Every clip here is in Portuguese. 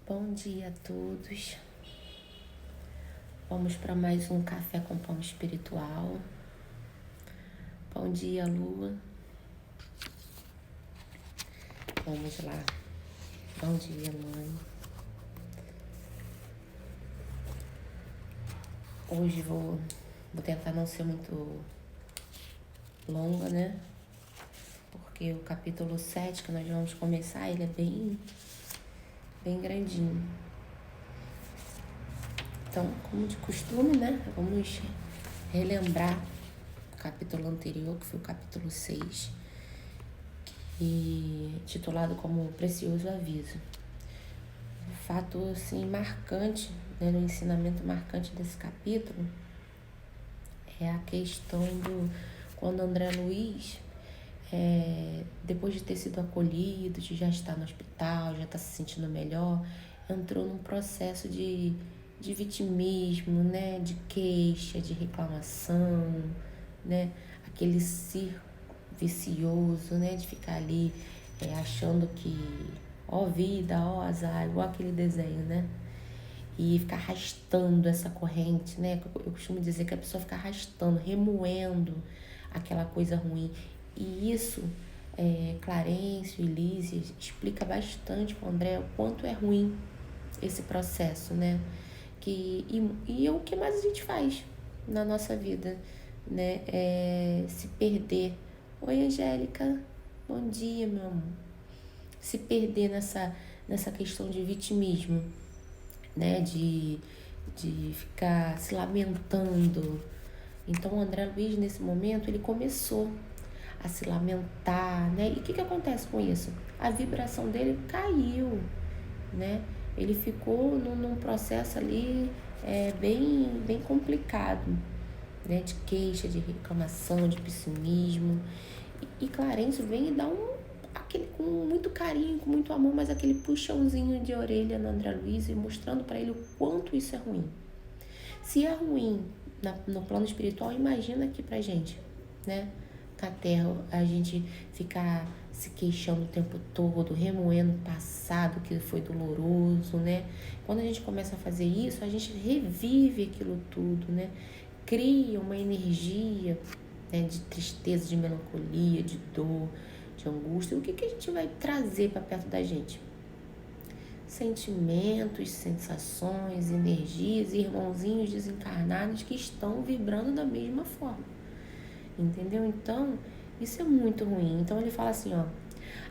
Bom dia a todos. Vamos para mais um café com pão espiritual. Bom dia, Lua. Vamos lá. Bom dia, mãe. Hoje vou tentar não ser muito longa, né? Porque o capítulo 7 que nós vamos começar, ele é bem grandinho. Então, como de costume, né? Vamos relembrar o capítulo anterior, que foi o capítulo 6, e titulado como Precioso Aviso. O fato, assim, marcante, né, no ensinamento marcante desse capítulo é a questão do quando André Luiz, depois de ter sido acolhido, de já estar no hospital, já estar se sentindo melhor, entrou num processo de vitimismo, né, de queixa, de reclamação, né, aquele círculo vicioso, né, de ficar ali achando que ó vida, ó azar, igual aquele desenho, né, e ficar arrastando essa corrente, né, eu costumo dizer que a pessoa fica arrastando, remoendo aquela coisa ruim, e isso Clarencio e Lísia explica bastante para o André o quanto é ruim esse processo, né? E o que mais a gente faz na nossa vida, né? É se perder. Oi, Angélica. Bom dia, meu amor. Se perder nessa questão de vitimismo, né? De ficar se lamentando. Então, o André Luiz, nesse momento, ele começou a se lamentar, né? E o que acontece com isso? A vibração dele caiu, né? Ele ficou num processo ali bem complicado, né? De queixa, de reclamação, de pessimismo. E Clarencio vem e dá aquele com muito carinho, com muito amor, mas aquele puxãozinho de orelha no André Luiz e mostrando para ele o quanto isso é ruim. Se é ruim no plano espiritual, imagina aqui pra gente, né? Na Terra, a gente ficar se queixando o tempo todo, remoendo o passado que foi doloroso, né? Quando a gente começa a fazer isso, a gente revive aquilo tudo, né? Cria uma energia, né, de tristeza, de melancolia, de dor, de angústia. O que a gente vai trazer para perto da gente? Sentimentos, sensações, energias, irmãozinhos desencarnados que estão vibrando da mesma forma. Entendeu? Então, isso é muito ruim. Então, ele fala assim, ó,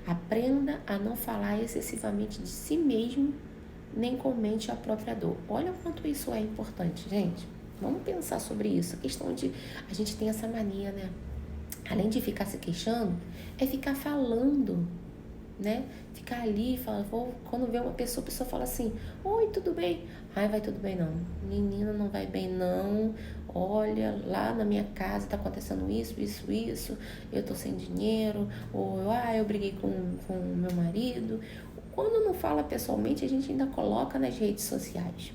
aprenda a não falar excessivamente de si mesmo, nem comente a própria dor. Olha o quanto isso é importante, gente. Vamos pensar sobre isso. A questão de... A gente tem essa mania, né? Além de ficar se queixando, é ficar falando, né? Ficar ali, quando vê uma pessoa, a pessoa fala assim, oi, tudo bem? Ai, vai tudo bem não. Menina, não vai bem não. Olha, lá na minha casa tá acontecendo isso. Eu tô sem dinheiro. Ou, eu briguei com o meu marido. Quando não fala pessoalmente, a gente ainda coloca nas redes sociais,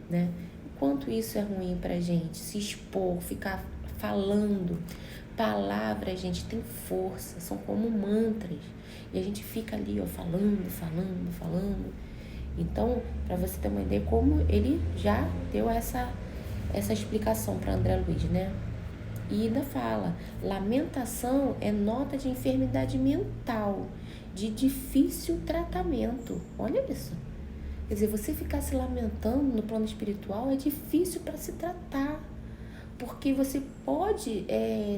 né? O quanto isso é ruim pra gente, se expor, ficar falando. Palavras, gente, tem força, são como mantras. E a gente fica ali, ó, falando. Então, para você ter uma ideia, como ele já deu essa explicação para André Luiz, né? E ainda fala, lamentação é nota de enfermidade mental, de difícil tratamento. Olha isso. Quer dizer, você ficar se lamentando no plano espiritual é difícil para se tratar. Porque você pode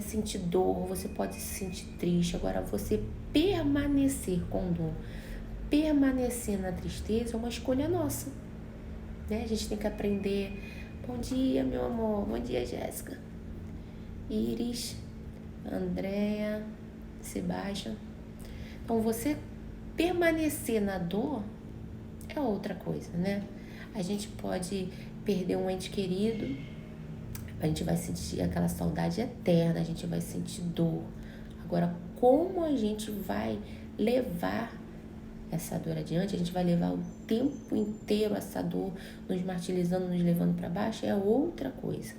sentir dor, você pode se sentir triste. Agora, você permanecer com dor, permanecer na tristeza é uma escolha nossa, né? A gente tem que aprender. Bom dia, meu amor. Bom dia, Jéssica. Iris, Andréia, Sebastião. Então, você permanecer na dor é outra coisa, né? A gente pode perder um ente querido, a gente vai sentir aquela saudade eterna, a gente vai sentir dor. Agora, como a gente vai levar essa dor adiante, a gente vai levar o tempo inteiro essa dor nos martirizando, nos levando para baixo, é outra coisa,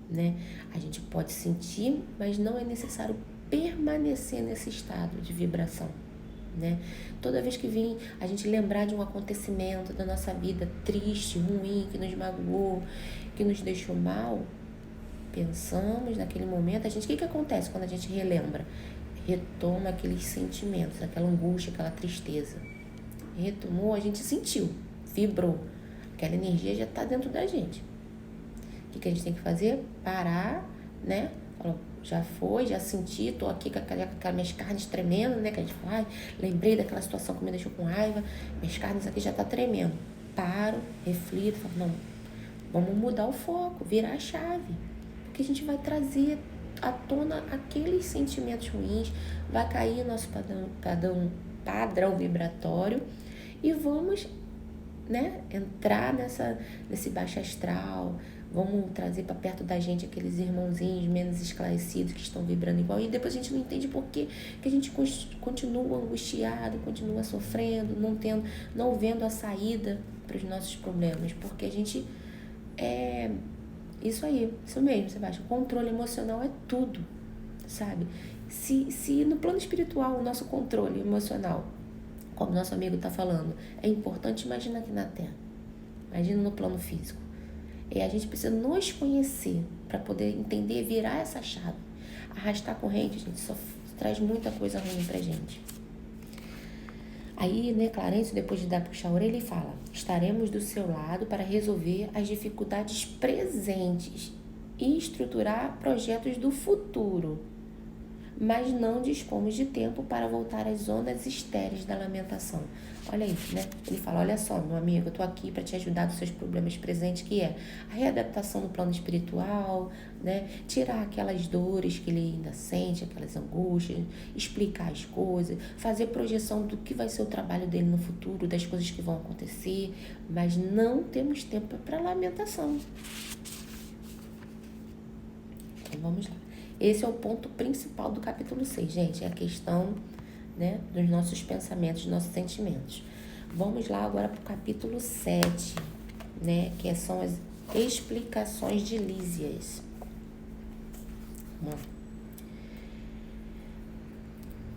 né? A gente pode sentir, mas não é necessário permanecer nesse estado de vibração, né? Toda vez que vir a gente lembrar de um acontecimento da nossa vida triste, ruim, que nos magoou, que nos deixou mal, pensamos naquele momento, o que acontece quando a gente relembra? Retoma aqueles sentimentos, aquela angústia, aquela tristeza. Retomou, a gente sentiu, vibrou. Aquela energia já está dentro da gente. O que a gente tem que fazer? Parar, né? Já foi, já senti, tô aqui com aquelas minhas carnes tremendo, né? Que a gente fala, lembrei daquela situação que me deixou com raiva, minhas carnes aqui já tá tremendo. Paro, reflito, falo, não, vamos mudar o foco, virar a chave. Porque a gente vai trazer à tona aqueles sentimentos ruins, vai cair nosso padrão vibratório e vamos, né, entrar nesse baixo astral. Vamos trazer para perto da gente aqueles irmãozinhos menos esclarecidos que estão vibrando igual. E depois a gente não entende por que a gente continua angustiado, continua sofrendo, não vendo a saída para os nossos problemas. Porque a gente isso mesmo, Sebastião. Controle emocional é tudo, sabe? Se no plano espiritual o nosso controle emocional, como nosso amigo está falando, é importante, imagina aqui na Terra. Imagina no plano físico. E a gente precisa nos conhecer para poder entender, virar essa chave. Arrastar a corrente, gente, só traz muita coisa ruim pra gente. Aí, né, Clarence, depois de dar puxar a orelha, ele fala: estaremos do seu lado para resolver as dificuldades presentes e estruturar projetos do futuro. Mas não dispomos de tempo para voltar às zonas estéreis da lamentação. Olha isso, né? Ele fala, olha só, meu amigo, eu tô aqui para te ajudar dos seus problemas presentes, que é a readaptação no plano espiritual, né? Tirar aquelas dores que ele ainda sente, aquelas angústias, explicar as coisas, fazer projeção do que vai ser o trabalho dele no futuro, das coisas que vão acontecer, mas não temos tempo para lamentação. Então, vamos lá. Esse é o ponto principal do capítulo 6, gente. É a questão, né, dos nossos pensamentos, dos nossos sentimentos. Vamos lá agora para o capítulo 7, né, que são as explicações de Lísias.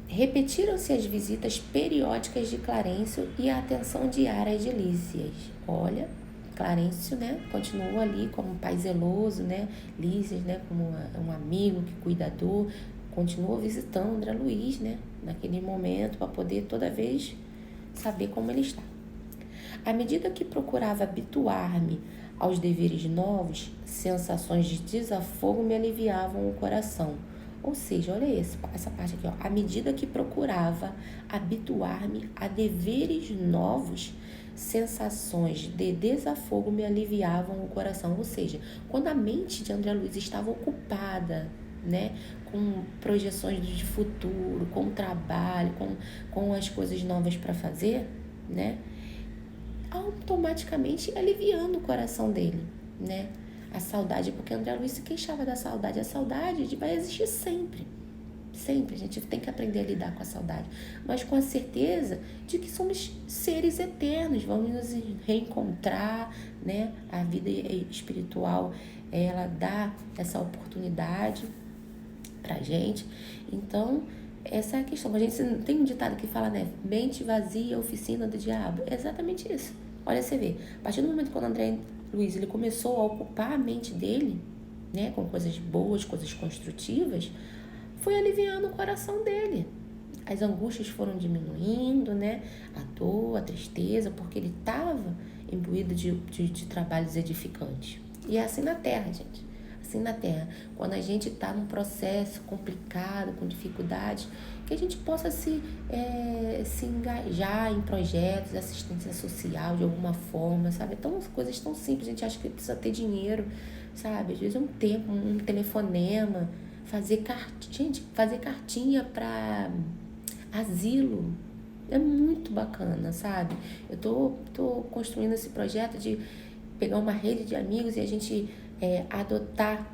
Repetiram-se as visitas periódicas de Clarencio e a atenção diária de Lísias. Olha, Clarencio, né, continua ali como pai zeloso, né, Lísias, né, como um amigo, que cuidador, continua visitando André Luiz, né, naquele momento, para poder toda vez saber como ele está. À medida que procurava habituar-me aos deveres novos, sensações de desafogo me aliviavam o coração. Ou seja, olha essa parte aqui, ó. À medida que procurava habituar-me a deveres novos, sensações de desafogo me aliviavam o coração. Ou seja, quando a mente de André Luiz estava ocupada, né, com projeções de futuro, com trabalho, com as coisas novas para fazer, né, automaticamente aliviando o coração dele, né, a saudade, porque André Luiz se queixava da saudade. A saudade vai existir sempre. Sempre. A gente tem que aprender a lidar com a saudade. Mas com a certeza de que somos seres eternos. Vamos nos reencontrar, né? A vida espiritual, ela dá essa oportunidade pra gente. Então, essa é a questão. A gente tem um ditado que fala, né? Mente vazia, oficina do diabo. É exatamente isso. Olha, você vê. A partir do momento que o André Luiz ele começou a ocupar a mente dele, né, com coisas boas, coisas construtivas, foi aliviando o coração dele. As angústias foram diminuindo, né, a dor, a tristeza, porque ele estava imbuído de trabalhos edificantes. E é assim na Terra, gente. Assim na Terra. Quando a gente está num processo complicado, com dificuldades, que a gente possa se engajar em projetos, assistência social de alguma forma, sabe? Então, coisas tão simples, a gente acha que precisa ter dinheiro, sabe? Às vezes é um tempo, um telefonema, fazer cartinha para asilo. É muito bacana, sabe? Eu tô construindo esse projeto de pegar uma rede de amigos e a gente adotar,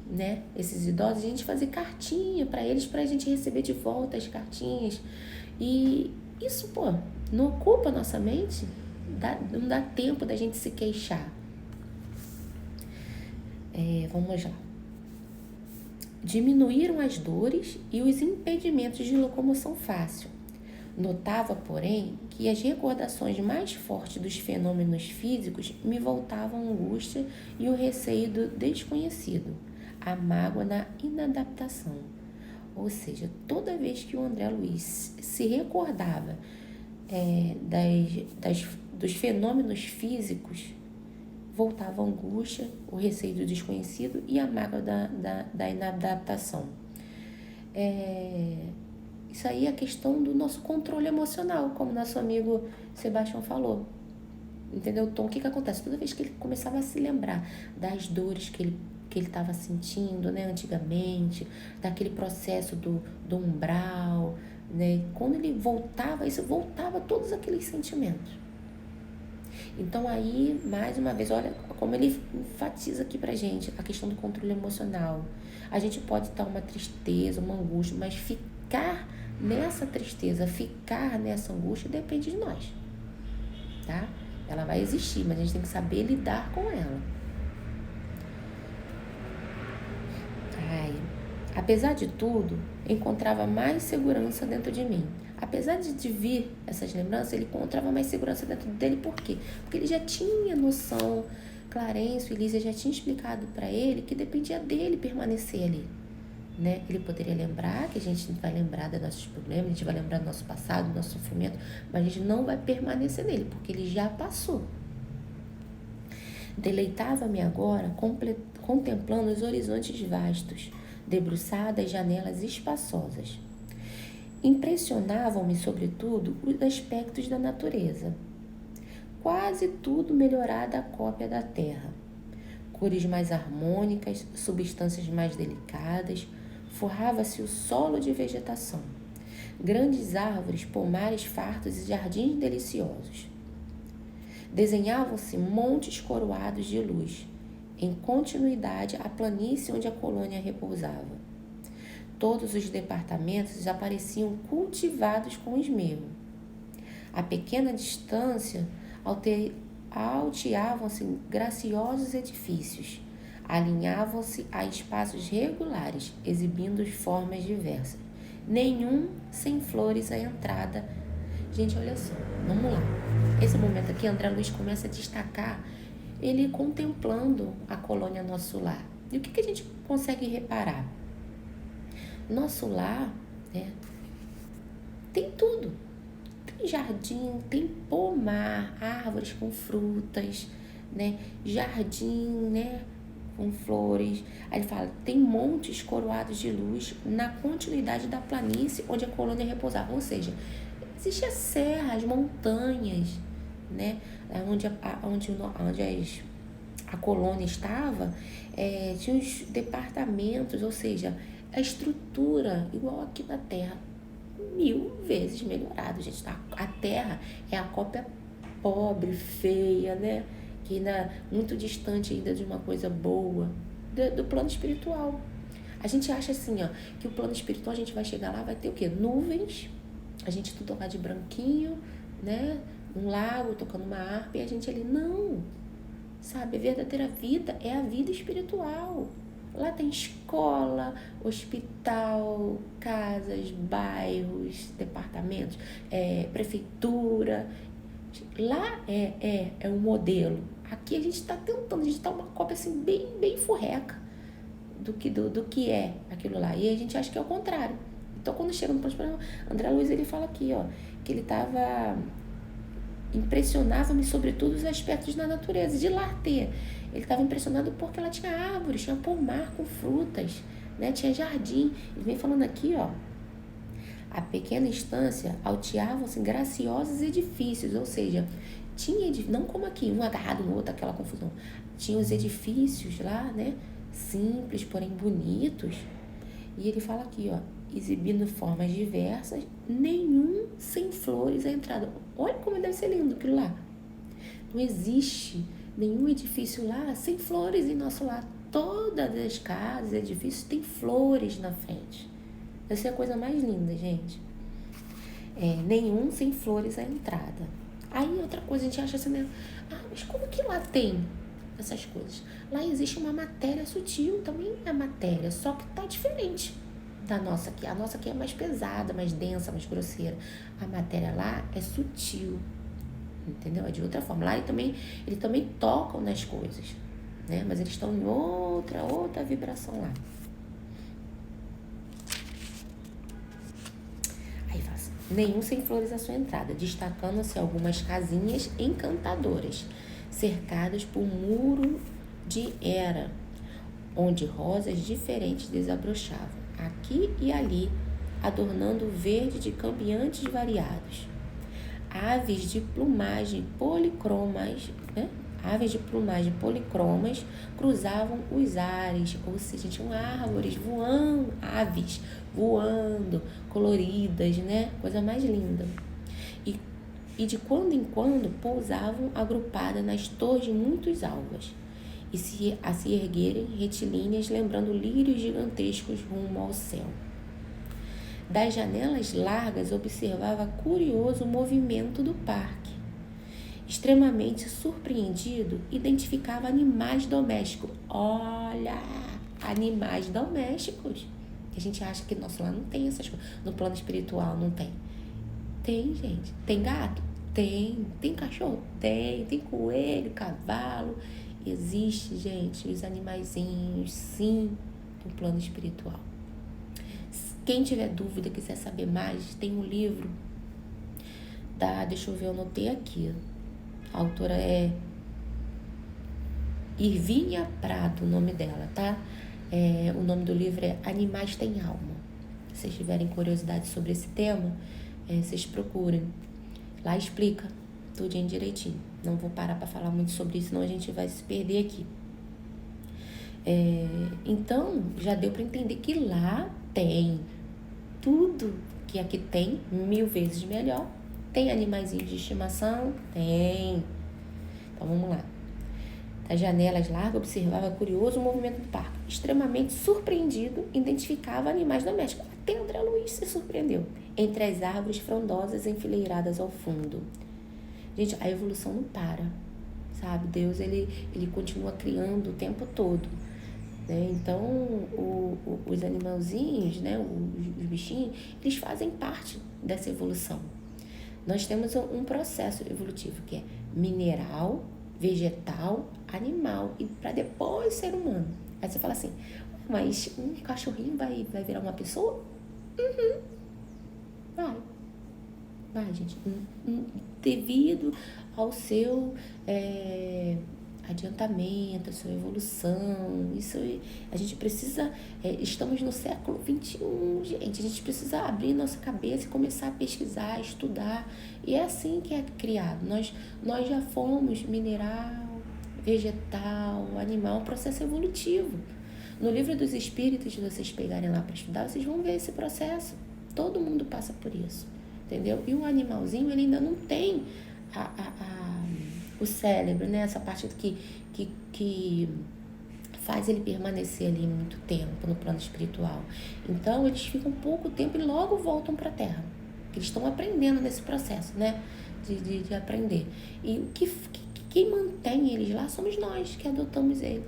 né, esses idosos, a gente fazer cartinha para eles, pra gente receber de volta as cartinhas. E isso, não ocupa a nossa mente, não dá tempo da gente se queixar. Vamos lá. Diminuíram as dores e os impedimentos de locomoção fácil. Notava, porém, que as recordações mais fortes dos fenômenos físicos me voltavam a angústia e o receio do desconhecido, a mágoa da inadaptação. Ou seja, toda vez que o André Luiz se recordava dos fenômenos físicos, voltava a angústia, o receio do desconhecido e a mágoa da inadaptação. Isso aí é a questão do nosso controle emocional, como nosso amigo Sebastião falou. Entendeu, Tom? O que acontece? Toda vez que ele começava a se lembrar das dores que ele estava sentindo, né, antigamente, daquele processo do umbral, né, quando ele voltava, isso voltava todos aqueles sentimentos. Então aí, mais uma vez, olha como ele enfatiza aqui pra gente a questão do controle emocional. A gente pode estar uma tristeza, uma angústia, mas ficar nessa tristeza, ficar nessa angústia depende de nós, tá? Ela vai existir, mas a gente tem que saber lidar com ela. Apesar de tudo, encontrava mais segurança dentro de mim. Apesar de vir essas lembranças, ele encontrava mais segurança dentro dele. Por quê? Porque ele já tinha noção, Clarencio e Lísia já tinham explicado para ele que dependia dele permanecer ali. Né? Ele poderia lembrar, que a gente vai lembrar dos nossos problemas, a gente vai lembrar do nosso passado, do nosso sofrimento, mas a gente não vai permanecer nele, porque ele já passou. Deleitava-me agora contemplando os horizontes vastos, debruçadas janelas espaçosas. Impressionavam-me, sobretudo, os aspectos da natureza. Quase tudo melhorada a cópia da terra. Cores mais harmônicas, substâncias mais delicadas, forrava-se o solo de vegetação. Grandes árvores, pomares fartos e jardins deliciosos. Desenhavam-se montes coroados de luz, em continuidade à planície onde a colônia repousava. Todos os departamentos apareciam cultivados com esmero. A pequena distância alteavam-se graciosos edifícios, alinhavam-se a espaços regulares, exibindo formas diversas. Nenhum sem flores à entrada. Gente, olha só, vamos lá. Esse momento aqui, André Luiz começa a destacar ele contemplando a colônia Nosso Lar. E o que a gente consegue reparar? Nosso lar, né, tem tudo. Tem jardim, tem pomar, árvores com frutas, né, jardim, né, com flores. Aí ele fala, tem montes coroados de luz na continuidade da planície onde a colônia repousava. Ou seja, existem as serras, montanhas, né, onde a colônia estava, tinha os departamentos, ou seja, a estrutura igual aqui da Terra, 1000 vezes melhorado, gente. A Terra é a cópia pobre, feia, né? Que ainda muito distante ainda de uma coisa boa do plano espiritual. A gente acha assim, ó, que o plano espiritual a gente vai chegar lá, vai ter o quê? Nuvens, a gente tudo lá de branquinho, né? Um lago tocando uma harpa e a gente ali, não, sabe? A verdadeira vida é a vida espiritual. Lá tem escola, hospital, casas, bairros, departamentos, prefeitura. Lá é um modelo. Aqui a gente está tentando, a gente está uma cópia assim bem furreca do que é aquilo lá. E a gente acha que é o contrário. Então quando chega no próximo, André Luiz ele fala aqui, ó, que ele estava... Impressionava-me sobretudo os aspectos da natureza, de lá ter. Ele estava impressionado porque ela tinha árvores, tinha pomar com frutas, né? Tinha jardim. Ele vem falando aqui, ó. A pequena estância alteavam-se graciosos edifícios, ou seja, tinha não como aqui, um agarrado no outro, aquela confusão. Tinha os edifícios lá, né? Simples, porém bonitos. E ele fala aqui, ó, exibindo formas diversas, nenhum sem flores à entrada. Olha como deve ser lindo aquilo lá. Não existe nenhum edifício lá sem flores em nosso lar. Todas as casas, edifícios têm flores na frente. Essa é a coisa mais linda, gente. Nenhum sem flores à entrada. Aí outra coisa, a gente acha assim, né? Mas como que lá tem essas coisas? Lá existe uma matéria sutil, também é matéria, só que tá diferente. da nossa aqui. A nossa aqui é mais pesada, mais densa, mais grosseira. A matéria lá é sutil, entendeu? É de outra forma. Lá eles também tocam nas coisas, né? Mas eles estão em outra vibração lá. Aí fala assim, nenhum sem flores à sua entrada, destacando-se algumas casinhas encantadoras, cercadas por muro de era, onde rosas diferentes desabrochavam, aqui e ali, adornando o verde de cambiantes variados. Aves de plumagem policromas, né? Aves de plumagem policromas cruzavam os ares, ou seja, tinham árvores voando, aves voando, coloridas, né? Coisa mais linda. E de quando em quando pousavam agrupadas nas torres muitos alvas, a se erguerem retilíneas, lembrando lírios gigantescos rumo ao céu. Das janelas largas observava curioso o movimento do parque. Extremamente surpreendido, identificava animais domésticos. Olha, animais domésticos. A gente acha que nosso lá não tem essas coisas. No plano espiritual não tem. Tem, gente. Tem gato? Tem. Tem cachorro? Tem. Tem coelho, cavalo. Existe, gente, os animaizinhos, sim, no plano espiritual. Quem tiver dúvida, quiser saber mais, tem um livro deixa eu ver, eu anotei aqui. A autora é Irvínia Prado, o nome dela, tá? O nome do livro é Animais Têm Alma. Se vocês tiverem curiosidade sobre esse tema, vocês procurem. Lá explica tudinho direitinho. Não vou parar para falar muito sobre isso, senão a gente vai se perder aqui. Então, já deu para entender que lá tem tudo que aqui tem, 1000 vezes melhor. Tem animaizinhos de estimação? Tem. Então, vamos lá. Das janelas largas, observava curioso o movimento do parque. Extremamente surpreendido, identificava animais domésticos. Até André Luiz se surpreendeu. Entre as árvores frondosas enfileiradas ao fundo. Gente, a evolução não para, sabe? Deus, ele continua criando o tempo todo, né? Então, os animalzinhos, né? Os bichinhos, eles fazem parte dessa evolução. Nós temos um processo evolutivo que é mineral, vegetal, animal e para depois ser humano. Aí você fala assim, mas um cachorrinho vai virar uma pessoa? Vai, gente. Devido ao seu adiantamento, a sua evolução, isso a gente precisa, estamos no século XXI, gente, a gente precisa abrir nossa cabeça e começar a pesquisar, estudar, e é assim que é criado. Nós já fomos mineral, vegetal, animal, um processo evolutivo. No Livro dos Espíritos, se vocês pegarem lá para estudar, vocês vão ver esse processo. Todo mundo passa por isso, entendeu? E o animalzinho, ele ainda não tem o cérebro, né? Essa parte que faz ele permanecer ali muito tempo no plano espiritual. Então, eles ficam pouco tempo e logo voltam para a Terra. Eles estão aprendendo nesse processo, né? De aprender. E quem mantém eles lá somos nós, que adotamos ele.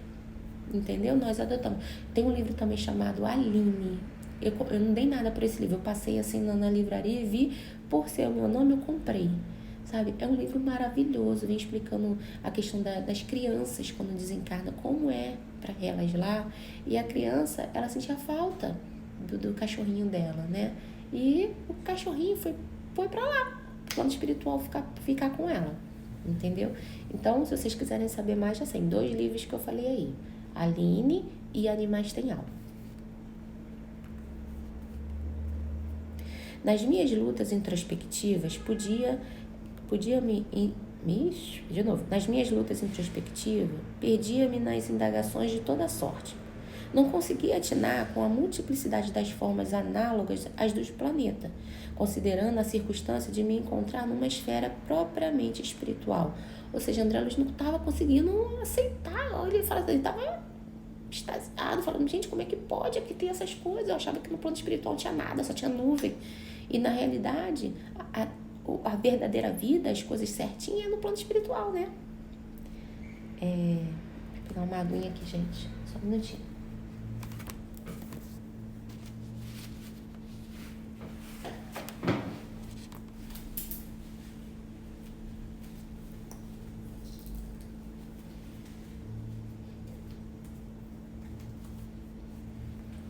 Entendeu? Nós adotamos. Tem um livro também chamado Aline. Eu não dei nada por esse livro. Eu passei assim na livraria e vi, por ser o meu nome, eu comprei. Sabe? É um livro maravilhoso, vem explicando a questão das crianças quando desencarnam, como é para elas lá. E a criança, ela sentia falta do cachorrinho dela, né? E o cachorrinho foi para lá, o plano espiritual ficar com ela, entendeu? Então, se vocês quiserem saber mais, já sei, 2 livros que eu falei aí, Aline e Animais Têm Alma. Nas minhas lutas introspectivas, nas minhas lutas introspectivas, perdia-me nas indagações de toda sorte. Não conseguia atinar com a multiplicidade das formas análogas às dos planetas, considerando a circunstância de me encontrar numa esfera propriamente espiritual. Ou seja, André Luiz não estava conseguindo aceitar. Ele estava extasiado, falando, gente, como é que pode aqui ter essas coisas? Eu achava que no plano espiritual não tinha nada, só tinha nuvem. E, na realidade, a verdadeira vida, as coisas certinhas, é no plano espiritual, né? Vou pegar uma aguinha aqui, gente. Só um minutinho.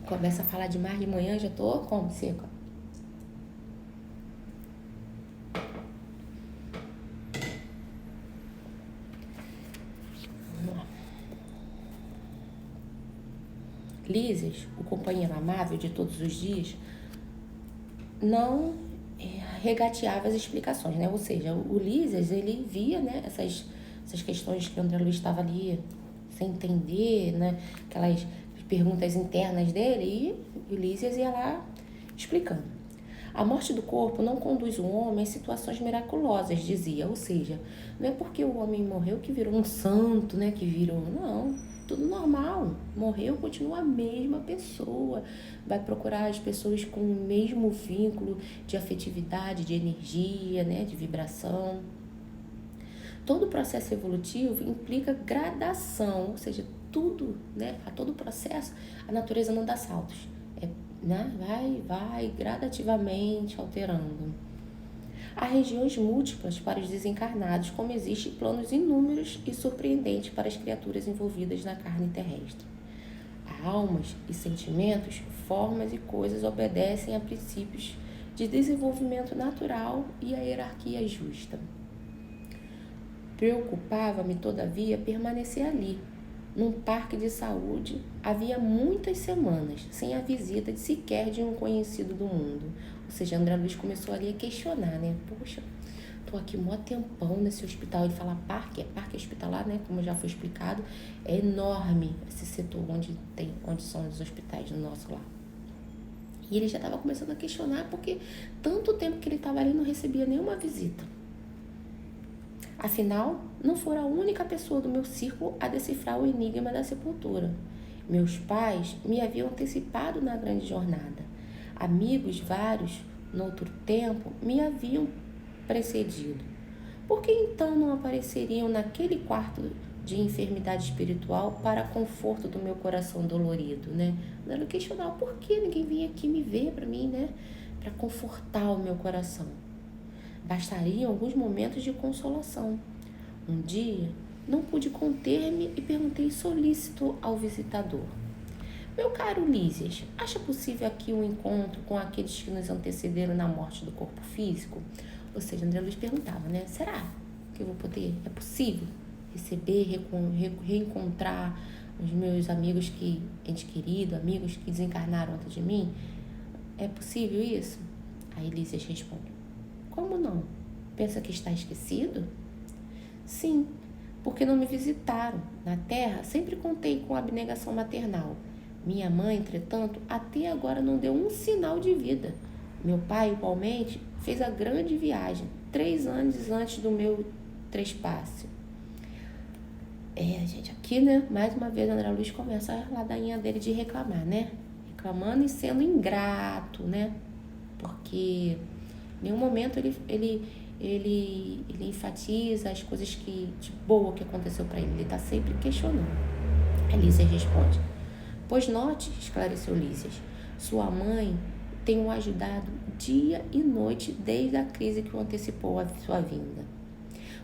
Começa a falar demais de manhã, já tô como? Seca. Vamos lá. Lísias, o companheiro amável de todos os dias, não regateava as explicações, né? Ou seja, o Lísias, ele via, né, essas questões que o André Luiz estava ali sem entender, né? Aquelas perguntas internas dele, e o Lísias ia lá explicando. A morte do corpo não conduz o homem a situações miraculosas, dizia. Ou seja, não é porque o homem morreu que virou um santo, né? Que virou... Não, tudo normal. Morreu, continua a mesma pessoa. Vai procurar as pessoas com o mesmo vínculo de afetividade, de energia, né? De vibração. Todo processo evolutivo implica gradação, ou seja, tudo, né? A todo processo, a natureza não dá saltos. Né? Vai gradativamente alterando. Há regiões múltiplas para os desencarnados, como existem planos inúmeros e surpreendentes para as criaturas envolvidas na carne terrestre. Almas e sentimentos, formas e coisas obedecem a princípios de desenvolvimento natural e a hierarquia justa. Preocupava-me, todavia, permanecer ali, num parque de saúde, havia muitas semanas, sem a visita de sequer de um conhecido do mundo. Ou seja, André Luiz começou ali a questionar, né? Poxa, tô aqui mó tempão nesse hospital. Ele fala parque hospitalar, né? Como já foi explicado, é enorme esse setor onde são os hospitais no nosso lar. E ele já estava começando a questionar porque tanto tempo que ele estava ali não recebia nenhuma visita. Afinal, não fora a única pessoa do meu círculo a decifrar o enigma da sepultura. Meus pais me haviam antecipado na grande jornada. Amigos vários, noutro tempo, me haviam precedido. Por que então não apareceriam naquele quarto de enfermidade espiritual para conforto do meu coração dolorido, né? Não questionar por que ninguém vinha aqui me ver para mim, né? Para confortar o meu coração. Bastariam alguns momentos de consolação. Um dia, não pude conter-me e perguntei solícito ao visitador. Meu caro Lísias, acha possível aqui um encontro com aqueles que nos antecederam na morte do corpo físico? Ou seja, André Luiz perguntava, né? Será que eu vou poder, é possível receber, reencontrar os meus amigos ente querido, amigos que desencarnaram antes de mim? É possível isso? Aí Lísias responde, como não? Pensa que está esquecido? Sim, porque não me visitaram. Na terra, sempre contei com a abnegação maternal. Minha mãe, entretanto, até agora não deu um sinal de vida. Meu pai, igualmente, fez a grande viagem, 3 anos antes do meu trespasse. Gente, aqui, né, mais uma vez, André Luiz começa a ladainha dele de reclamar, né? Reclamando e sendo ingrato, né? Porque em nenhum momento ele enfatiza as coisas de boa que aconteceu para ele. Ele está sempre questionando. A Lísias responde. Pois note, esclareceu Lísias, sua mãe tem o ajudado dia e noite desde a crise que o antecipou a sua vinda.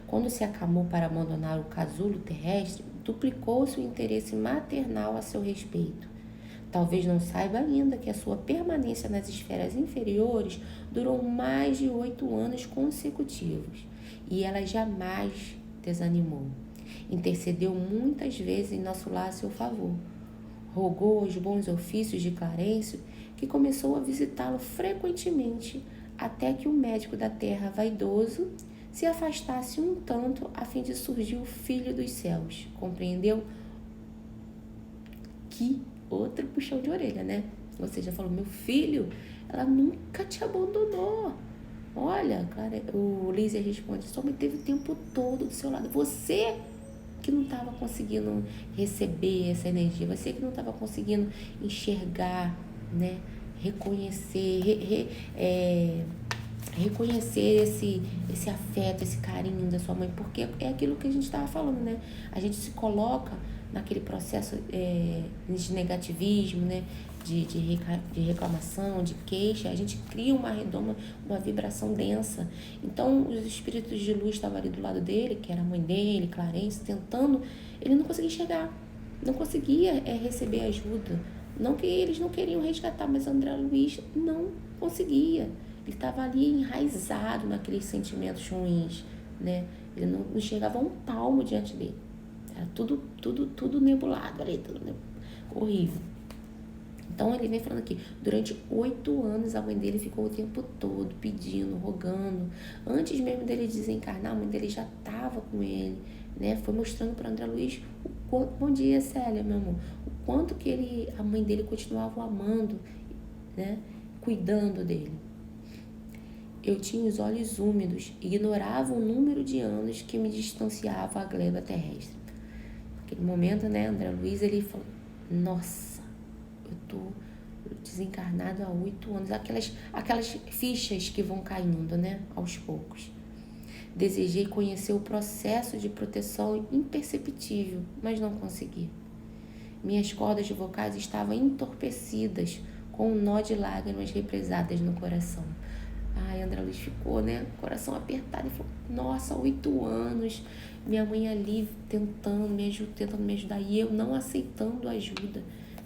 Quando se acalmou para abandonar o casulo terrestre, duplicou-se o interesse maternal a seu respeito. Talvez não saiba ainda que a sua permanência nas esferas inferiores durou mais de 8 anos consecutivos e ela jamais desanimou. Intercedeu muitas vezes em nosso lar a seu favor. Rogou aos bons ofícios de Clarencio, que começou a visitá-lo frequentemente, até que o médico da terra vaidoso se afastasse um tanto a fim de surgir o Filho dos céus. Compreendeu? Que outro puxão de orelha, né? Ou seja, falou, meu filho, ela nunca te abandonou. Olha, o Lísias responde, só me teve o tempo todo do seu lado. Você que não estava conseguindo receber essa energia, você que não estava conseguindo enxergar, né? Reconhecer, reconhecer esse afeto, esse carinho da sua mãe, porque é aquilo que a gente estava falando, né? A gente se coloca naquele processo de negativismo, né? De reclamação, de queixa, a gente cria uma redoma, uma vibração densa. Então, os espíritos de luz estavam ali do lado dele, que era a mãe dele, Clarence, tentando, ele não conseguia enxergar, não conseguia receber ajuda, Não que eles não queriam resgatar, mas André Luiz não conseguia. Ele estava ali enraizado naqueles sentimentos ruins, né? Ele não chegava a um palmo diante dele. Era tudo nebulado ali, horrível. Então ele vem falando aqui, durante 8 anos a mãe dele ficou o tempo todo pedindo, rogando. Antes mesmo dele desencarnar, a mãe dele já estava com ele, né? Foi mostrando para André Luiz o quanto, bom dia, Célia, meu amor, o quanto que a mãe dele continuava o amando, né? Cuidando dele. Eu tinha os olhos úmidos, ignorava o número de anos que me distanciava a gleba terrestre. Naquele momento, né, André Luiz, ele falou, nossa, eu tô desencarnado há 8 anos. Aquelas fichas que vão caindo, né, aos poucos. Desejei conhecer o processo de proteção imperceptível, mas não consegui. Minhas cordas vocais estavam entorpecidas, com um nó de lágrimas represadas no coração. Ai, André Luiz ficou, né, coração apertado, e falou, nossa, 8 anos, minha mãe ali tentando me ajudar, e eu não aceitando ajuda,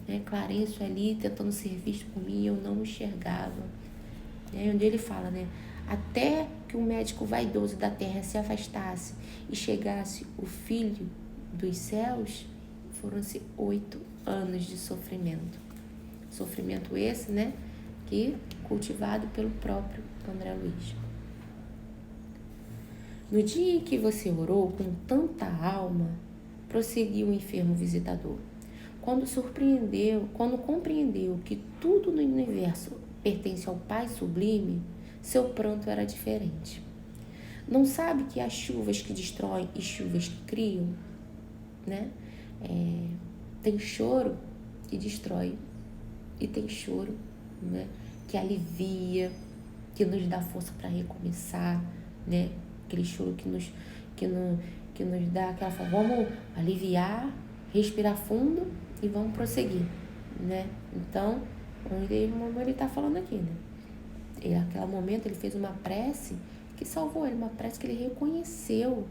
né, Clarencio ali tentando ser visto por mim, eu não enxergava, né, onde ele fala, né, até que o médico vaidoso da terra se afastasse e chegasse o filho dos céus, foram-se 8 anos de sofrimento. Sofrimento esse, né, que cultivado pelo próprio André Luiz. No dia em que você orou com tanta alma, prosseguiu o enfermo visitador, quando compreendeu que tudo no universo pertence ao Pai Sublime, seu pranto era diferente. Não sabe que há chuvas que destroem e chuvas que criam, né? Tem choro que destrói e tem choro, né, que alivia, que nos dá força para recomeçar, né? Aquele choro que nos dá aquela forma, vamos aliviar, respirar fundo e vamos prosseguir, né? Então, ele está falando aqui, né? E naquele momento ele fez uma prece que salvou ele, uma prece que ele reconheceu,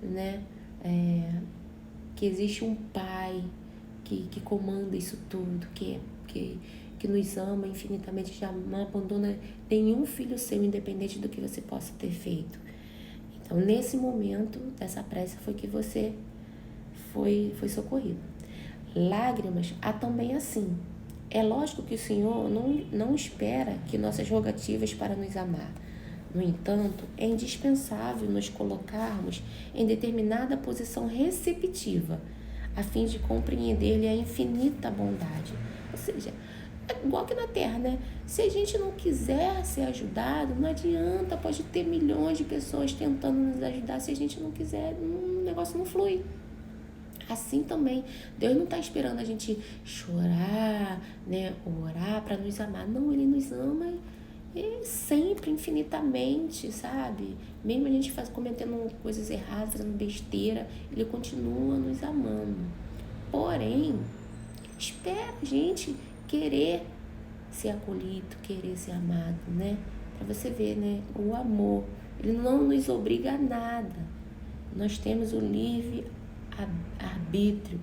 né? Que existe um Pai que comanda isso tudo, que nos ama infinitamente, já não abandona nenhum filho seu, independente do que você possa ter feito. Então, nesse momento dessa prece foi que você foi socorrido. Lágrimas há também assim. É lógico que o Senhor não espera que nossas rogativas para nos amar. No entanto, é indispensável nos colocarmos em determinada posição receptiva, a fim de compreender-lhe a infinita bondade. Ou seja, é igual que na Terra, né? Se a gente não quiser ser ajudado, não adianta, pode ter milhões de pessoas tentando nos ajudar, se a gente não quiser, o negócio não flui. Assim também, Deus não está esperando a gente chorar, né, orar para nos amar. Não, Ele nos ama sempre, infinitamente, sabe? Mesmo a gente cometendo coisas erradas, fazendo besteira, Ele continua nos amando. Porém, espera a gente querer ser acolhido, querer ser amado, né? Para você ver, né? O amor, ele não nos obriga a nada. Nós temos o livre arbítrio.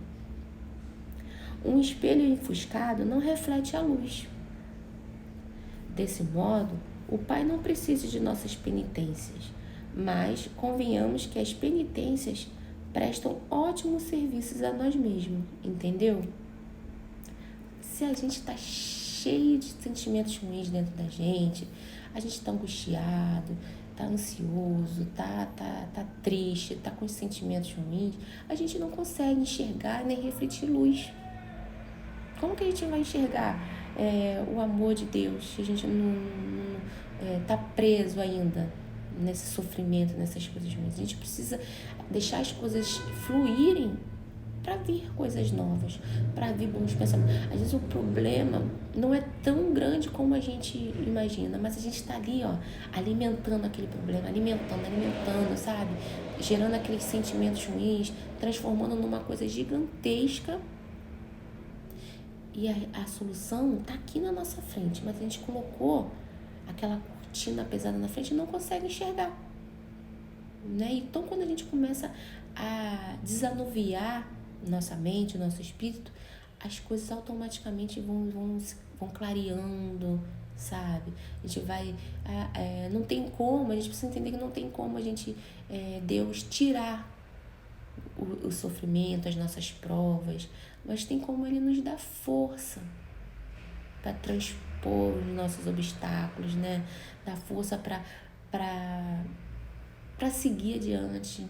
Um espelho enfuscado não reflete a luz. Desse modo, o Pai não precisa de nossas penitências, mas convenhamos que as penitências prestam ótimos serviços a nós mesmos, entendeu? Se a gente está cheio de sentimentos ruins dentro da gente, a gente está angustiado, está ansioso, está triste, está com sentimentos ruins, a gente não consegue enxergar nem refletir luz. Como que a gente vai enxergar o amor de Deus se a gente não está preso ainda nesse sofrimento, nessas coisas ruins? A gente precisa deixar as coisas fluírem para vir coisas novas, para vir bons pensamentos. Às vezes o problema não é tão grande como a gente imagina, mas a gente está ali, ó, alimentando aquele problema, alimentando, sabe? Gerando aqueles sentimentos ruins, transformando numa coisa gigantesca. E a solução está aqui na nossa frente, mas a gente colocou aquela cortina pesada na frente e não consegue enxergar, né? Então, quando a gente começa a desanuviar nossa mente, nosso espírito, as coisas automaticamente vão clareando, sabe? A gente vai... não tem como, a gente precisa entender que não tem como a gente, Deus, tirar o sofrimento, as nossas provas, mas tem como Ele nos dar força para transpor os nossos obstáculos, né? Dar força para seguir adiante.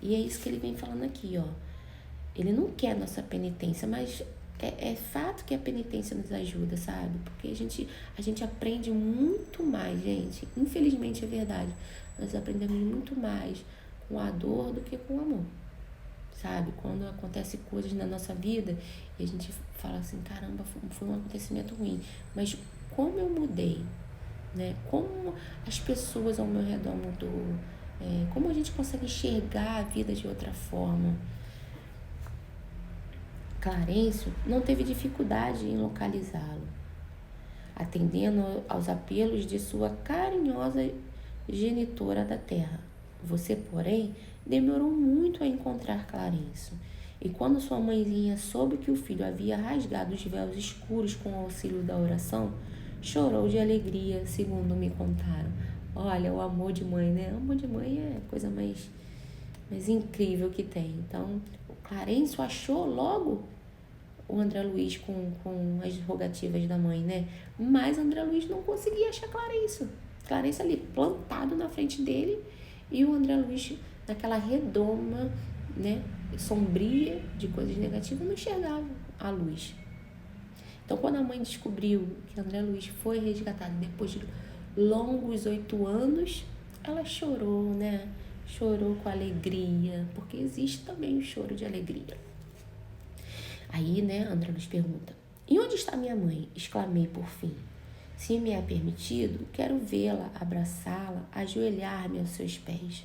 E é isso que Ele vem falando aqui, ó. Ele não quer nossa penitência, mas é fato que a penitência nos ajuda, sabe? Porque a gente aprende muito mais, gente. Infelizmente é verdade. Nós aprendemos muito mais com a dor do que com o amor, sabe? Quando acontecem coisas na nossa vida e a gente fala assim, caramba, foi um acontecimento ruim. Mas como eu mudei, né? Como as pessoas ao meu redor mudou. Como a gente consegue enxergar a vida de outra forma. Clarencio não teve dificuldade em localizá-lo, atendendo aos apelos de sua carinhosa genitora da terra. Você, porém, demorou muito a encontrar Clarencio, e quando sua mãezinha soube que o filho havia rasgado os véus escuros com o auxílio da oração, chorou de alegria, segundo me contaram. Olha, o amor de mãe, né? O amor de mãe é a coisa mais incrível que tem. Então, o Clarencio achou logo o André Luiz com as rogativas da mãe, né? Mas André Luiz não conseguia achar Clarencio. Clarencio ali plantado na frente dele e o André Luiz naquela redoma, né? Sombria de coisas negativas, não enxergava a luz. Então, quando a mãe descobriu que André Luiz foi resgatado depois de longos 8 anos, ela chorou, né? Chorou com alegria, porque existe também o choro de alegria. Aí, né, André Luiz pergunta, e onde está minha mãe? Exclamei por fim. Se me é permitido, quero vê-la, abraçá-la, ajoelhar-me aos seus pés.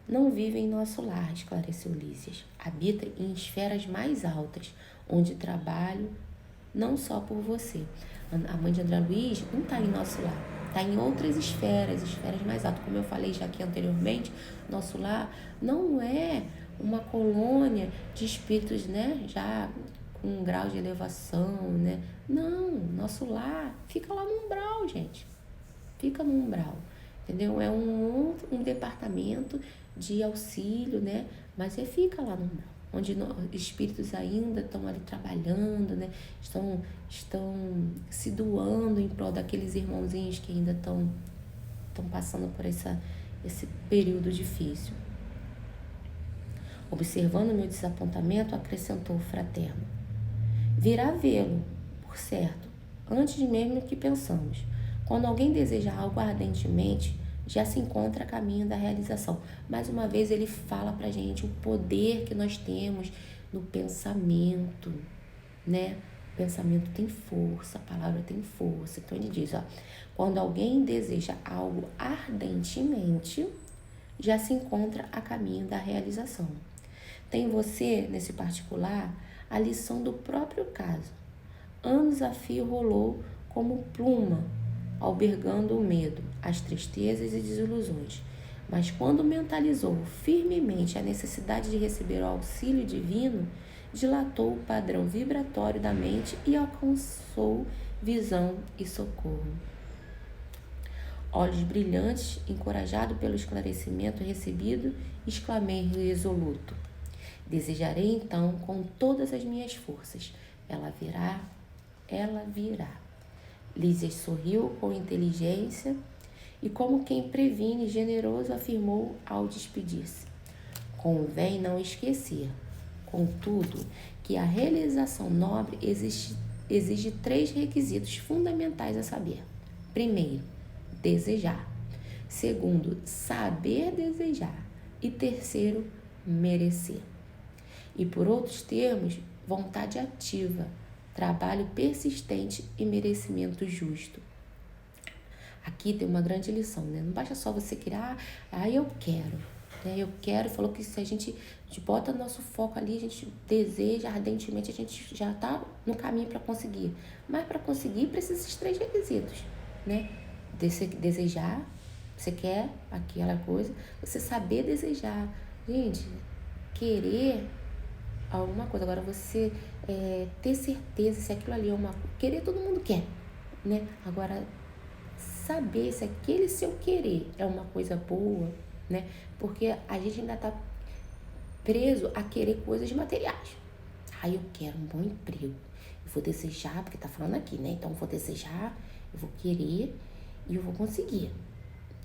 Não vive em nosso lar, esclareceu Lísias. Habita em esferas mais altas, onde trabalho não só por você. A mãe de André Luiz não está em nosso lar, está em outras esferas mais altas. Como eu falei já aqui anteriormente, nosso lar não é uma colônia de espíritos, né, já com um grau de elevação, né? Não, nosso lar fica lá no umbral, gente. Fica no umbral, entendeu? É um departamento de auxílio, né? Mas fica lá no umbral, onde espíritos ainda estão ali trabalhando, né? Estão se doando em prol daqueles irmãozinhos que ainda estão passando por esse período difícil. Observando meu desapontamento, acrescentou o fraterno. Virá vê-lo, por certo, antes mesmo que pensamos. Quando alguém deseja algo ardentemente, já se encontra a caminho da realização. Mais uma vez ele fala pra gente o poder que nós temos no pensamento, né? O pensamento tem força, a palavra tem força. Então ele diz, ó, quando alguém deseja algo ardentemente, já se encontra a caminho da realização. Tem você, nesse particular, a lição do próprio caso. Anos a fio rolou como pluma, albergando o medo, as tristezas e desilusões. Mas quando mentalizou firmemente a necessidade de receber o auxílio divino, dilatou o padrão vibratório da mente e alcançou visão e socorro. Olhos brilhantes, encorajado pelo esclarecimento recebido, exclamei resoluto. Desejarei então com todas as minhas forças. Ela virá, ela virá. Lísias sorriu com inteligência e, como quem previne, generoso afirmou ao despedir-se. Convém não esquecer, contudo, que a realização nobre exige 3 requisitos fundamentais a saber. Primeiro, desejar. Segundo, saber desejar. E terceiro, merecer. E por outros termos, vontade ativa, trabalho persistente e merecimento justo. Aqui tem uma grande lição, né? Não basta só você criar, eu quero, né? Eu quero, falou que se a gente bota nosso foco ali, a gente deseja ardentemente, a gente já está no caminho para conseguir. Mas para conseguir, precisa esses 3 requisitos, né? Desejar, você quer aquela coisa, você saber desejar. Gente, querer alguma coisa. Agora, você ter certeza se aquilo ali é uma... Querer todo mundo quer, né? Agora, saber se aquele seu querer é uma coisa boa, né? Porque a gente ainda tá preso a querer coisas materiais. Eu quero um bom emprego. Eu vou desejar, porque tá falando aqui, né? Então, eu vou desejar, eu vou querer e eu vou conseguir.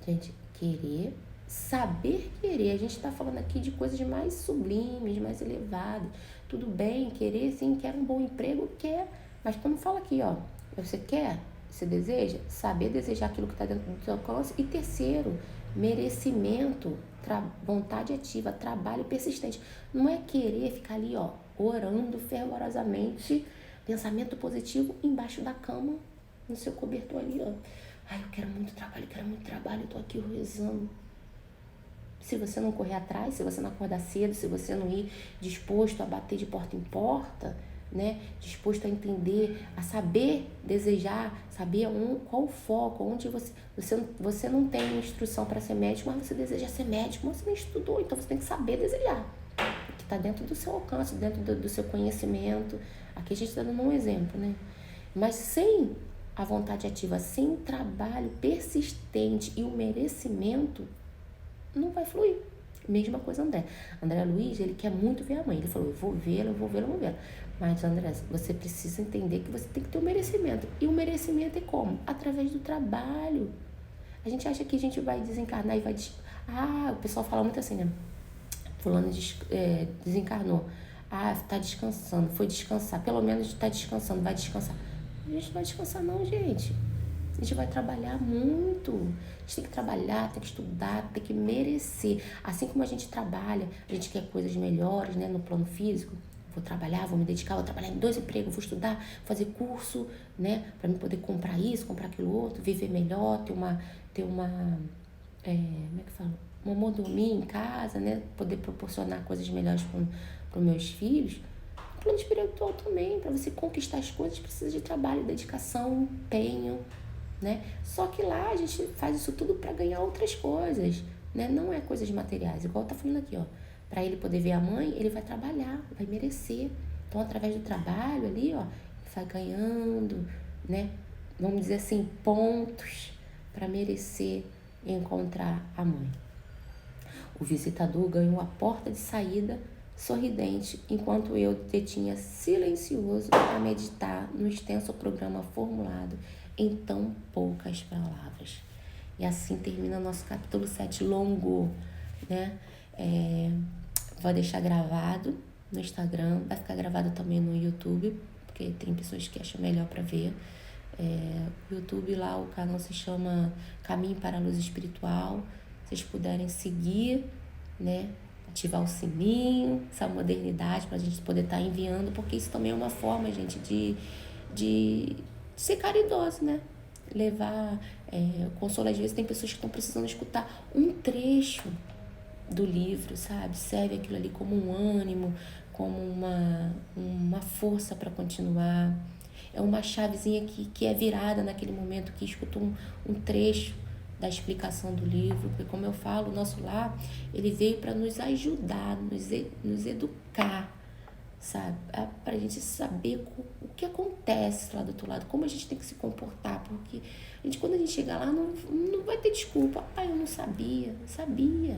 Gente, querer, saber querer. A gente tá falando aqui de coisas mais sublimes, mais elevadas. Tudo bem, querer, sim, quer um bom emprego, quer. Mas como fala aqui, ó, você quer, você deseja, saber desejar aquilo que está dentro do seu alcance. E terceiro, merecimento, vontade ativa, trabalho persistente. Não é querer ficar ali, ó, orando fervorosamente, pensamento positivo embaixo da cama, no seu cobertor ali, ó. Eu quero muito trabalho, eu tô aqui rezando. Se você não correr atrás, se você não acordar cedo, se você não ir disposto a bater de porta em porta, né? Disposto a entender, a saber desejar, saber qual o foco, onde você não tem instrução para ser médico, mas você deseja ser médico, mas você não estudou, então você tem que saber desejar. Que está dentro do seu alcance, dentro do seu conhecimento. Aqui a gente está dando um exemplo, né? Mas sem a vontade ativa, sem trabalho persistente e o merecimento, não vai fluir. Mesma coisa André Luiz, ele quer muito ver a mãe. Ele falou, eu vou vê-la. Mas, André, você precisa entender que você tem que ter o merecimento. E o merecimento é como? Através do trabalho. A gente acha que a gente vai desencarnar e vai... o pessoal fala muito assim, né? Fulano desencarnou. Tá descansando. Foi descansar. Pelo menos tá descansando. Vai descansar. A gente não vai descansar não, gente. A gente vai trabalhar muito. A gente tem que trabalhar, tem que estudar, tem que merecer. Assim como a gente trabalha, a gente quer coisas melhores, né, no plano físico. Vou trabalhar, vou me dedicar, vou trabalhar em 2 empregos, vou estudar, fazer curso, né, para mim poder comprar isso, comprar aquilo outro, viver melhor, ter uma como é que fala? Uma mordomia em casa, né, poder proporcionar coisas melhores para os meus filhos. No plano espiritual também, para você conquistar as coisas, precisa de trabalho, dedicação, empenho, né? Só que lá a gente faz isso tudo para ganhar outras coisas, né? Não é coisas materiais, igual tá falando aqui, ó. Para ele poder ver a mãe, ele vai trabalhar, vai merecer. Então, através do trabalho ali, ó, ele vai ganhando, né? Vamos dizer assim, pontos para merecer encontrar a mãe. O visitador ganhou a porta de saída sorridente, enquanto eu detinha silencioso a meditar no extenso programa formulado em tão poucas palavras. E assim termina nosso capítulo 7, longo, né? Vou deixar gravado no Instagram, vai ficar gravado também no YouTube, porque tem pessoas que acham melhor para ver. O YouTube lá, o canal se chama Caminho para a Luz Espiritual. Se vocês puderem seguir, né? Ativar o sininho, essa modernidade para a gente poder estar enviando, porque isso também é uma forma, gente, de ser caridoso, né? Levar consolo. Às vezes tem pessoas que estão precisando escutar um trecho do livro, sabe? Serve aquilo ali como um ânimo, como uma força para continuar. É uma chavezinha que é virada naquele momento que escuta um trecho da explicação do livro, porque como eu falo, o nosso lar, ele veio para nos ajudar, nos educar, sabe? Para a gente saber o que acontece lá do outro lado, como a gente tem que se comportar, porque quando a gente chegar lá, não vai ter desculpa. Eu não sabia, sabe?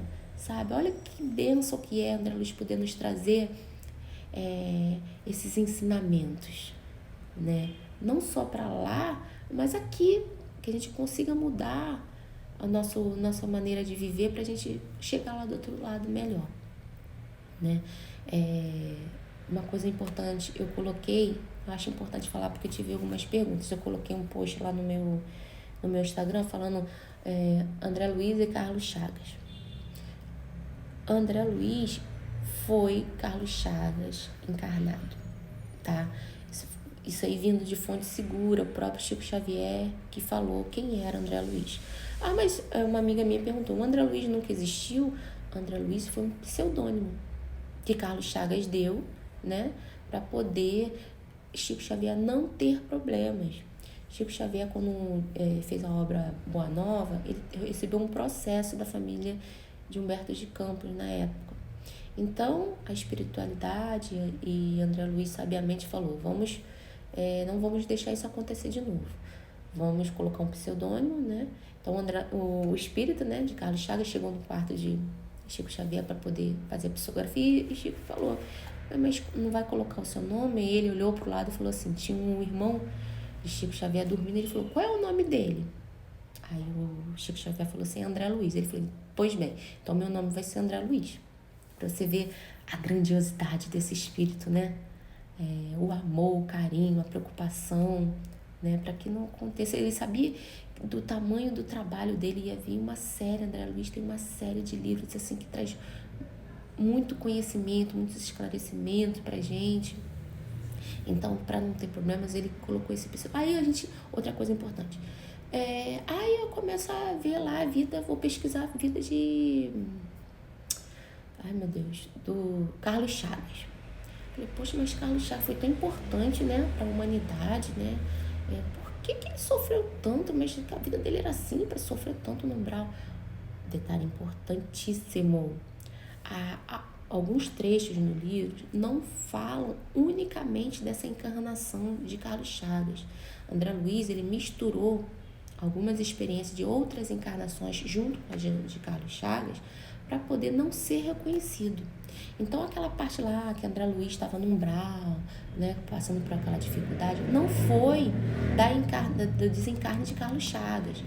Olha que bênção que é, André Luiz, poder nos trazer esses ensinamentos, né? Não só para lá, mas aqui, que a gente consiga mudar a nossa maneira de viver para a gente chegar lá do outro lado melhor, né? Uma coisa importante, eu acho importante falar porque eu tive algumas perguntas, eu coloquei um post lá no meu Instagram falando André Luiz e Carlos Chagas. André Luiz foi Carlos Chagas encarnado, tá? Isso aí vindo de fonte segura, o próprio Chico Xavier que falou quem era André Luiz. Mas uma amiga minha perguntou, o André Luiz nunca existiu? André Luiz foi um pseudônimo que Carlos Chagas deu, né, para poder Chico Xavier não ter problemas. Chico Xavier, quando fez a obra Boa Nova, ele recebeu um processo da família de Humberto de Campos na época. Então, a espiritualidade e André Luiz sabiamente falou, não vamos deixar isso acontecer de novo. Vamos colocar um pseudônimo, né? Então, o espírito, né, de Carlos Chagas chegou no quarto de Chico Xavier para poder fazer a psicografia e Chico falou, mas não vai colocar o seu nome? E ele olhou pro lado e falou assim, tinha um irmão de Chico Xavier dormindo, ele falou, qual é o nome dele? Aí o Chico Xavier falou assim, André Luiz. Ele falou, pois bem, então meu nome vai ser André Luiz. Pra você ver a grandiosidade desse espírito, né? O amor, o carinho, a preocupação, né? Para que não aconteça. Ele sabia do tamanho do trabalho dele, ia vir uma série, André Luiz tem uma série de livros assim que traz muito conhecimento, muitos esclarecimentos pra gente. Então, para não ter problemas, ele colocou esse psicólogo. Outra coisa importante. Aí eu começo a ver lá a vida, vou pesquisar a vida de... Ai, meu Deus, do Carlos Chagas. Falei, poxa, mas Carlos Chagas foi tão importante, né, para a humanidade, né? Por que ele sofreu tanto? Mas a vida dele era assim, para sofrer tanto no umbral. Detalhe importantíssimo. Alguns trechos no livro não falam unicamente dessa encarnação de Carlos Chagas. André Luiz, ele misturou algumas experiências de outras encarnações junto com a de Carlos Chagas para poder não ser reconhecido. Então, aquela parte lá que André Luiz estava no umbral, né, passando por aquela dificuldade, não foi do desencarne de Carlos Chagas.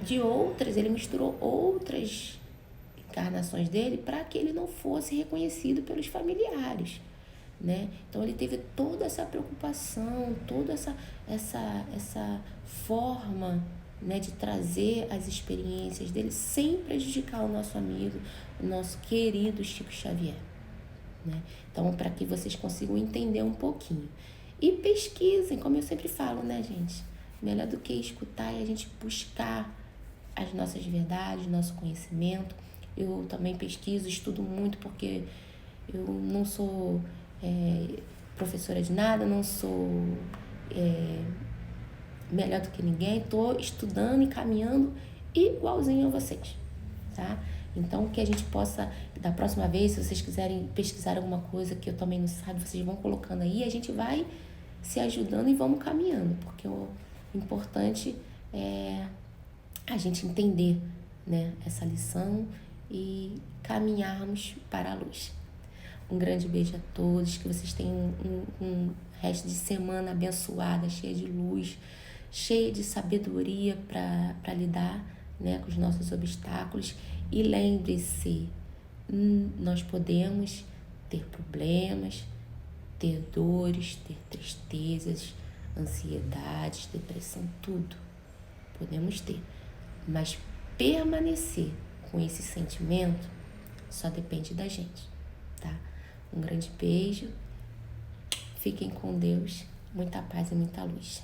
De outras, ele misturou outras encarnações dele para que ele não fosse reconhecido pelos familiares, né? Então ele teve toda essa preocupação, toda essa forma, né, de trazer as experiências dele sem prejudicar o nosso amigo, o nosso querido Chico Xavier, né? Então, para que vocês consigam entender um pouquinho. E pesquisem, como eu sempre falo, né, gente? Melhor do que escutar é a gente buscar as nossas verdades, nosso conhecimento. Eu também pesquiso, estudo muito, porque eu não sou professora de nada, não sou melhor do que ninguém, estou estudando e caminhando igualzinho a vocês, tá? Então, que a gente possa, da próxima vez, se vocês quiserem pesquisar alguma coisa que eu também não sabe, vocês vão colocando aí, a gente vai se ajudando e vamos caminhando, porque o importante é a gente entender, né, essa lição e caminharmos para a luz. Um grande beijo a todos, que vocês tenham um resto de semana abençoada, cheia de luz, cheia de sabedoria para lidar, né, com os nossos obstáculos. E lembre-se, nós podemos ter problemas, ter dores, ter tristezas, ansiedades, depressão, tudo podemos ter. Mas permanecer com esse sentimento só depende da gente, tá? Um grande beijo, fiquem com Deus, muita paz e muita luz.